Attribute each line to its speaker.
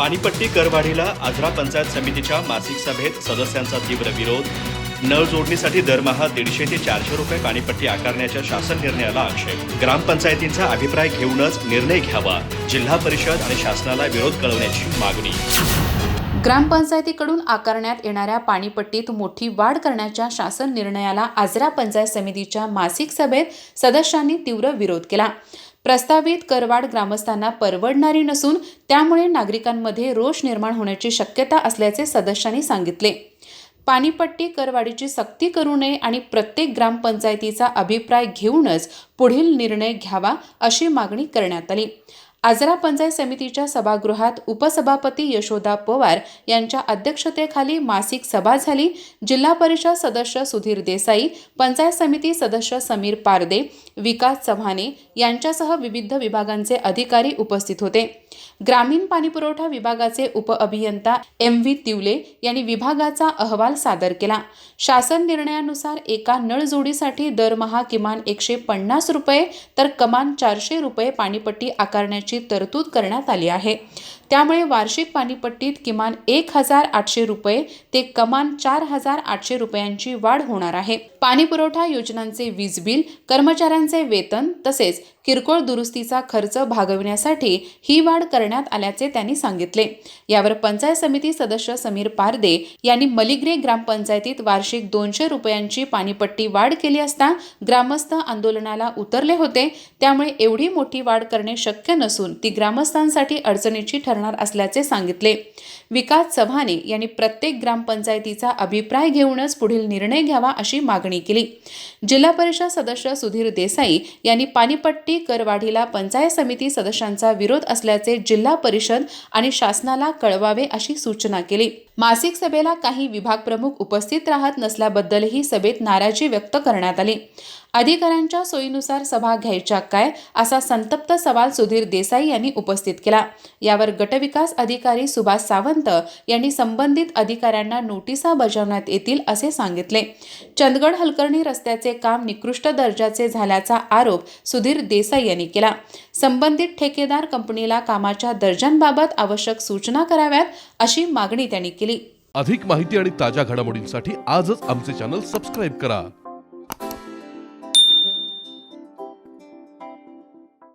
Speaker 1: पाणीपट्टी करवाढीला आजरा पंचायत समितीच्या मासिक सभेत सदस्यांचा तीव्र विरोध. नळ जोडणीसाठी दरमहा 150 ते 400 रुपये पाणीपट्टी आकारण्याच्या शासन निर्णयाला आक्षेप. ग्रामपंचायतींचा अभिप्राय घेऊनच निर्णय घ्यावा. जिल्हा परिषद आणि शासनाला विरोध कळवण्याची मागणी.
Speaker 2: ग्रामपंचायतीकडून आकारण्यात येणाऱ्या पाणीपट्टीत मोठी वाढ करण्याच्या शासन निर्णयाला आजरा पंचायत समितीच्या मासिक सभेत सदस्यांनी तीव्र विरोध केला. प्रस्तावित करवाढ ग्रामस्थांना परवडणारी नसून त्यामुळे नागरिकांमध्ये रोष निर्माण होण्याची शक्यता असल्याचे सदस्यांनी सांगितले. पाणीपट्टी करवाढीची सक्ती करू नये आणि प्रत्येक ग्रामपंचायतीचा अभिप्राय घेऊनच पुढील निर्णय घ्यावा अशी मागणी करण्यात आली. आजरा पंचायत समितीच्या सभागृहात उपसभापती यशोदा पवार यांच्या अध्यक्षतेखाली मासिक सभा झाली. जिल्हा परिषद सदस्य सुधीर देसाई, पंचायत समिती सदस्य समीर पारदे, विकास चव्हाणे यांच्यासह विविध विभागांचे अधिकारी उपस्थित होते. ग्रामीण पाणीपुरवठा विभागाचे उपअभियंता MV तिवले यांनी विभागाचा अहवाल सादर केला. शासन निर्णयानुसार एका नळ जोडीसाठी दरमहा किमान 150 रुपये तर कमान 400 रुपये पाणीपट्टी आकारण्याची तरतूद करण्यात आली आहे. त्यामुळे वार्षिक पाणीपट्टीत किमान 1,800 रुपये ते कमान 4,800 रुपयांची वाढ होणार आहे. पाणीपुरवठा योजनांचे वीज बिल, कर्मचाऱ्यांचे वेतन तसेच किरकोळ दुरुस्तीचा खर्च भागविण्यासाठी ही वाढ करण्यात आल्याचे त्यांनी सांगितले. यावर पंचायत समिती सदस्य समीर पारदे यांनी मलिग्रे ग्रामपंचायतीत वार्षिक 200 रुपयांची पाणीपट्टी वाढ केली असता ग्रामस्थ आंदोलनाला उतरले होते. त्यामुळे एवढी मोठी वाढ करणे शक्य नसून ती ग्रामस्थांसाठी अडचणीची ठरणार असल्याचे सांगितले. विकास चव्हाणे यांनी प्रत्येक ग्रामपंचायतीचा अभिप्राय घेऊनच पुढील निर्णय घ्यावा अशी मागणी केली. जिल्हा परिषद सदस्य सुधीर देसाई यांनी पाणीपट्टी करवाढीला पंचायत समिती सदस्यांचा विरोध असल्याचे जिल्हा परिषद आणि शासनाला कळवावे अशी सूचना केली. मासिक सभेला काही विभाग प्रमुख उपस्थित राहत नसल्याबद्दलही सभेत नाराजी व्यक्त करण्यात आली. अधिकाऱ्यांच्या सोयीनुसार सभा घ्यायच्या काय असा संतप्त सवाल सुधीर देसाई यांनी उपस्थित केला. यावर गटविकास अधिकारी सुभाष सावंत यांनी संबंधित अधिकाऱ्यांना नोटिसा बजावण्यात येतील असे सांगितले. चंदगड हलकर्णी रस्त्याचे काम निकृष्ट दर्जाचे झाल्याचा आरोप सुधीर देसाई यांनी केला. संबंधित ठेकेदार कंपनीला कामाच्या दर्जांबाबत आवश्यक सूचना कराव्यात अशी मागणी त्यांनी केली.
Speaker 3: अधिक माहिती आणि ताज्या घडामोडींसाठी आजच आमचे चॅनल सबस्क्राईब करा.